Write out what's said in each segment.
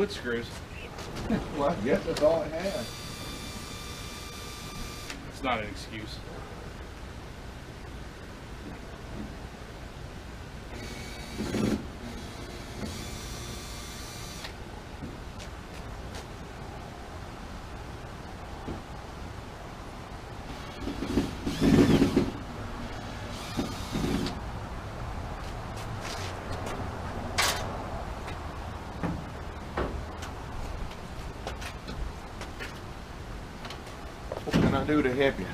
split screws. Well, I guess that's all it has. It's not an excuse. What can I do to help you?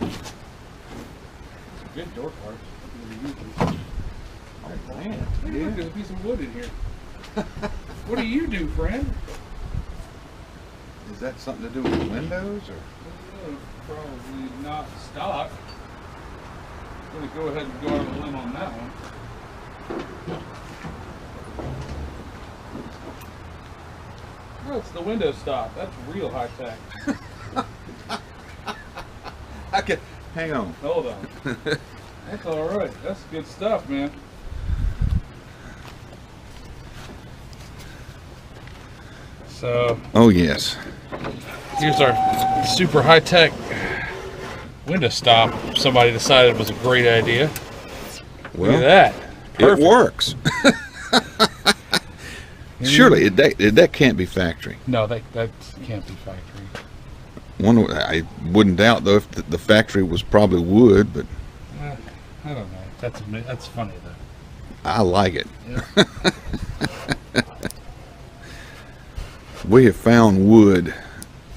It's a good door part. Oh man, Hey, look, there's a piece of wood in here. What do you do, friend? Is that something to do with the windows or? Probably not stock. I'm going to go ahead and go out on a limb on that one. Oh, it's the window stop. That's real high tech. I can hang on. Hold on. That's all right. That's good stuff, man. So, Oh yes. here's our super high tech window stop. Somebody decided was a great idea. Look Well, at that. it Perfect. works. Surely that can't be factory. No, that can't be factory. I wouldn't doubt though if the factory was probably wood, but I don't know. That's funny though. I like it. Yeah. We have found wood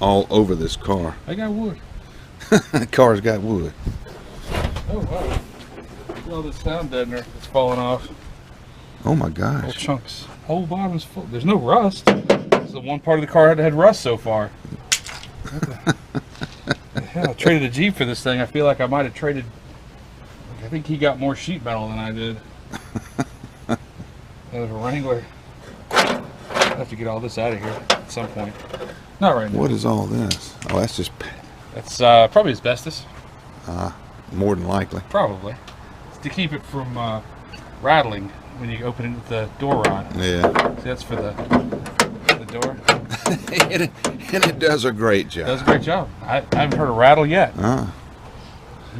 all over this car. I got wood. The car's got wood. Oh wow. Look at all this sound deadener that's falling off. Oh my Little gosh. chunks. Whole bottom's full. There's no rust. This is the one part of the car that had rust so far. What the hell? I traded a Jeep for this thing. I feel like I might have traded. I think he got more sheet metal than I did. That was a Wrangler. I have to get all this out of here at some point. Not right now. What is all this? Oh, that's just That's probably asbestos. more than likely. Probably. It's to keep it from rattling when you open it with the door rod. Yeah. See, that's for the door. and it does a great job. Does a great job. I haven't heard a rattle yet.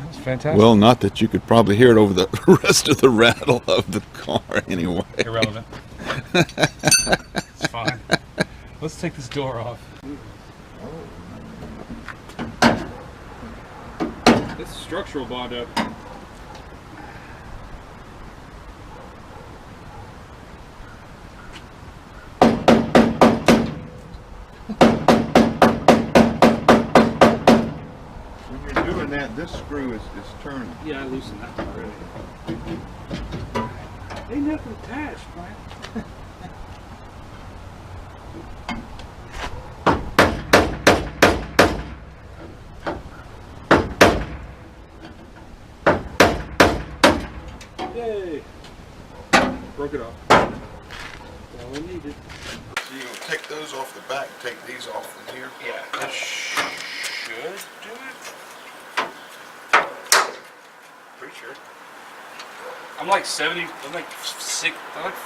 It's fantastic. Well, not that you could probably hear it over the rest of the rattle of the car anyway. Irrelevant. It's fine. Let's take this door off. It's structural bond up. When you're doing that, this screw is turning. Yeah, I loosened that already. Ain't nothing attached, man. Yay! Broke it off. That's all we needed. So you're gonna take those off the back, take these off from here. Yeah, this should do it. Pretty sure. I'm like 70, I'm like 50%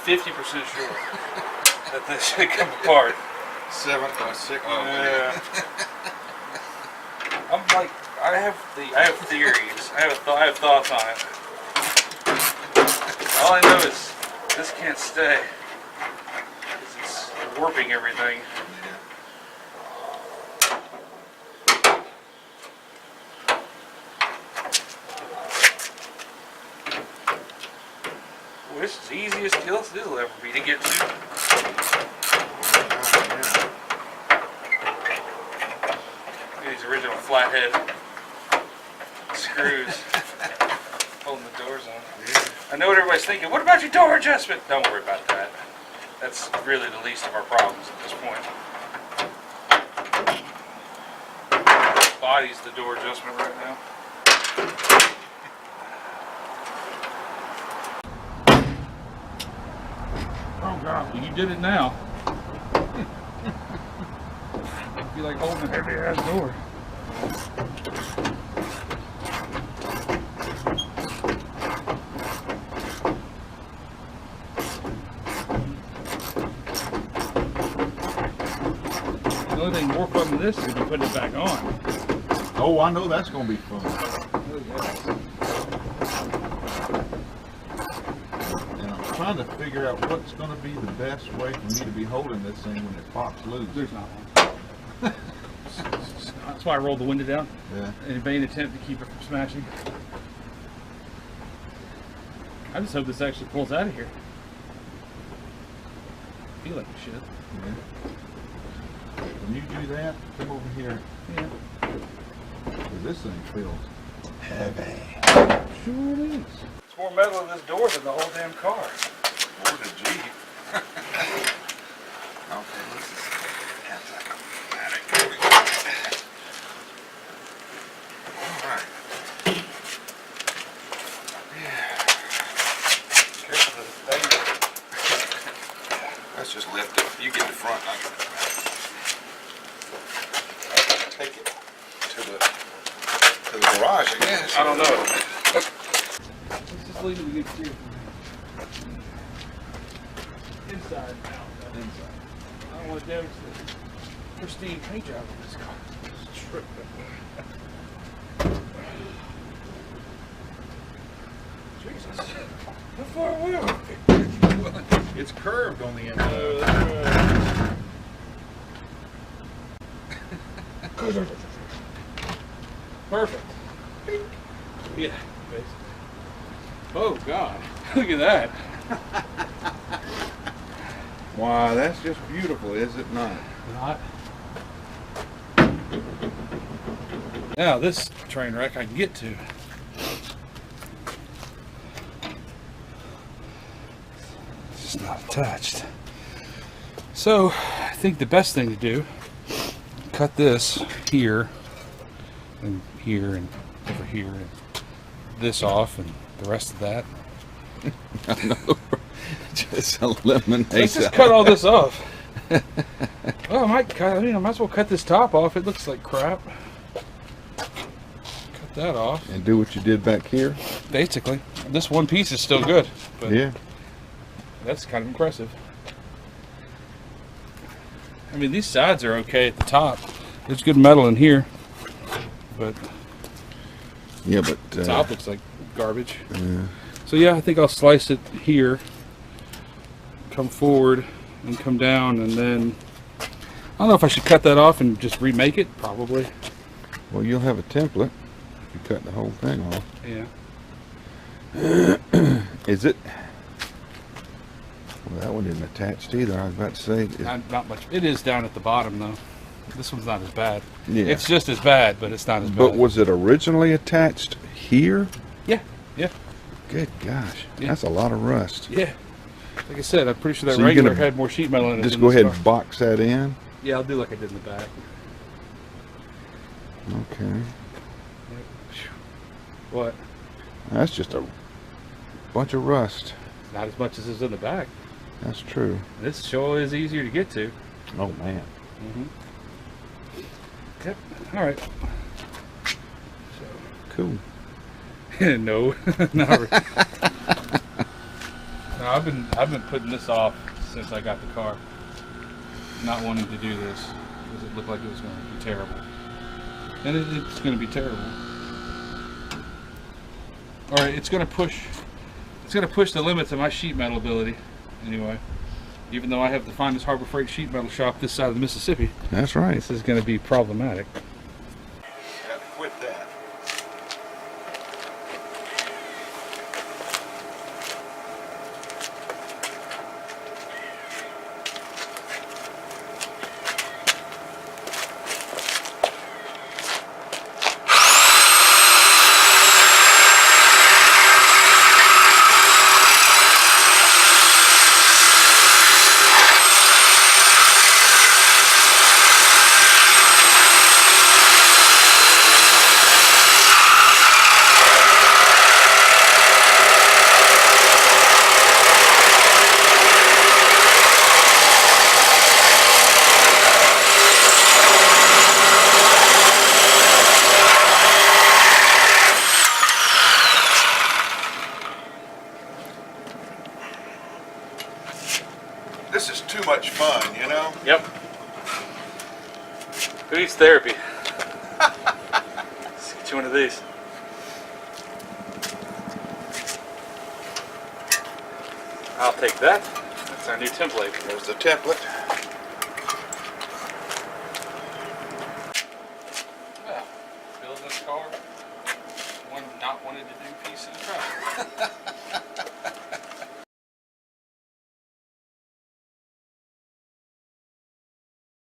sure that this should come apart. 7.6. Yeah. I'm like, I have theories. I have thoughts on it. All I know is this can't stay. 'Cause it's warping everything. Well, this is the easiest kill this will ever be to get to. These original flathead screws holding the doors on. I know what everybody's thinking. What about your door adjustment? Don't worry about that. That's really the least of our problems at this point. Body's the door adjustment right now. Oh God, well, you did it now. It'd be like holding a heavy ass door. The only thing more fun than this is to be putting it back on. Oh, I know that's going to be fun. Oh, yes. And I'm trying to figure out what's going to be the best way for me to be holding this thing when it pops loose. There's not one. That's why I rolled the window down. Yeah. In a vain attempt to keep it from smashing. I just hope this actually pulls out of here. I feel like it should. Yeah. When you do that, come over here. Yeah. 'Cause this thing feels heavy. Sure it is. It's more metal in this door than the whole damn car. Or the Jeep. Okay, this is anti-automatic. Here we go. Alright. Yeah. Careful of the thing. Let's just lift it. You get the front, I get the back. Take it to the garage, I guess. I don't know. Let's just leave it to get clear. Inside now. Inside. I don't want to damage the pristine paint job of this car. It's true. Jesus. How far away are we? Well, it's curved on the inside. Perfect. Yeah, basically. Oh God, look at that. Wow, that's just beautiful, is it not? Not. Now this train wreck I can get to. It's just not attached. So I think the best thing to do, cut this here and here and over here and this off and the rest of that. I know. Just eliminate. Let's just cut all this off. Well, I might cut. I might as well cut this top off. It looks like crap. Cut that off. And do what you did back here. Basically, this one piece is still good. But Yeah. that's kind of impressive. I mean, these sides are okay at the top. There's good metal in here, but Yeah, but the top looks like garbage. So yeah, I think I'll slice it here, come forward, and come down, and then I don't know if I should cut that off and just remake it. Probably. well, you'll have a template if you cut the whole thing off. Yeah. Is it? Well, that one isn't attached either. I was about to say. Not much. It is down at the bottom though. This one's not as bad. Yeah. It's just as bad, but it's not as bad. But was it originally attached here? Yeah. Yeah. Good gosh, Yeah. that's a lot of rust. Yeah. Like I said, I'm pretty sure that So you're regular gonna had more sheet metal in it. Just than go this ahead car. and box that in. Yeah, I'll do like I did in the back. Okay. What? That's just a bunch of rust. Not as much as is in the back. That's true. This sure is easier to get to. Oh man. Yep. All right. Cool. No, not really. No, I've been putting this off since I got the car. Not wanting to do this because it looked like it was going to be terrible, and it's going to be terrible. All right, it's going to push. It's going to push the limits of my sheet metal ability. Anyway, even though I have the finest Harbor Freight sheet metal shop this side of the Mississippi, That's right. this is going to be problematic. Quit that. This is too much fun, you know? Yep. Who needs therapy? Let's get you one of these. I'll take that. That's our new template. There's the template.